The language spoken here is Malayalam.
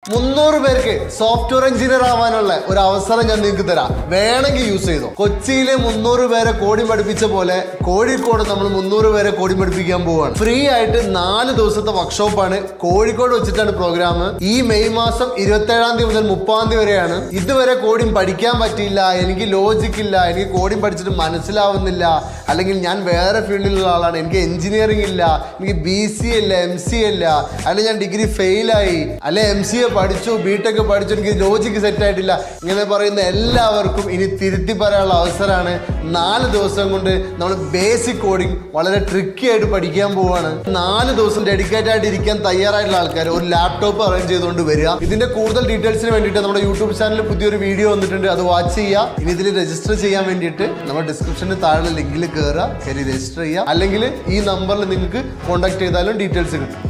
300 പേർക്ക് സോഫ്റ്റ്വെയർ എഞ്ചിനീയർ ആവാനുള്ള ഒരു അവസരം ഞാൻ നിങ്ങൾക്ക് തരാം. വേണമെങ്കിൽ യൂസ് ചെയ്തോ. കൊച്ചിയിലെ 300 പേരെ കോഡിംഗ് പഠിപ്പിച്ച പോലെ കോഴിക്കോട് നമ്മൾ 300 പേരെ കോഡിംഗ് പഠിപ്പിക്കാൻ പോവുകയാണ്. ഫ്രീ ആയിട്ട് 4 ദിവസത്തെ വർക്ക്ഷോപ്പാണ്. കോഴിക്കോട് വെച്ചിട്ടാണ് പ്രോഗ്രാം. ഈ മെയ് മാസം 27-ാം തീയതി മുതൽ 30-ാം തീയതി വരെയാണ്. ഇതുവരെ കോഡിംഗ് പഠിക്കാൻ പറ്റിയില്ല, എനിക്ക് ലോജിക് ഇല്ല, എനിക്ക് കോഡിംഗ് പഠിച്ചിട്ട് മനസ്സിലാവുന്നില്ല, അല്ലെങ്കിൽ ഞാൻ വേറെ ഫീൽഡിലുള്ള ആളാണ്, എനിക്ക് എഞ്ചിനീയറിംഗ് ഇല്ല, എനിക്ക് BCA ഇല്ല, MCA ഇല്ല, അല്ലെങ്കിൽ ഞാൻ ഡിഗ്രി ഫെയിലായി, അല്ലെ MCA പഠിച്ചു, BTech പഠിച്ചു, എനിക്ക് ലോജിക്ക് സെറ്റ് ആയിട്ടില്ല, ഇങ്ങനെ പറയുന്ന എല്ലാവർക്കും ഇനി തിരുത്തി പറയാനുള്ള അവസരമാണ്. 4 ദിവസം കൊണ്ട് നമ്മൾ ബേസിക് കോഡിംഗ് വളരെ ട്രിക്കി ആയിട്ട് പഠിക്കാൻ പോവാണ്. 4 ദിവസം ഡെഡിക്കേറ്റ് ആയിട്ട് ഇരിക്കാൻ തയ്യാറായിട്ടുള്ള ആൾക്കാർ ഒരു ലാപ്ടോപ്പ് അറേഞ്ച് ചെയ്തുകൊണ്ട് വരിക. ഇതിന്റെ കൂടുതൽ ഡീറ്റെയിൽസിന് വേണ്ടിയിട്ട് നമ്മുടെ യൂട്യൂബ് ചാനലിൽ പുതിയൊരു വീഡിയോ വന്നിട്ടുണ്ട്, അത് വാച്ച് ചെയ്യുക. ഇനി ഇതിൽ രജിസ്റ്റർ ചെയ്യാൻ വേണ്ടിയിട്ട് നമ്മുടെ ഡിസ്ക്രിപ്ഷനിൽ താഴെ ലിങ്കിൽ കയറി രജിസ്റ്റർ ചെയ്യുക. അല്ലെങ്കിൽ ഈ നമ്പറിൽ നിങ്ങൾക്ക് കോൺടാക്ട് ചെയ്താലും ഡീറ്റെയിൽസ് കിട്ടും.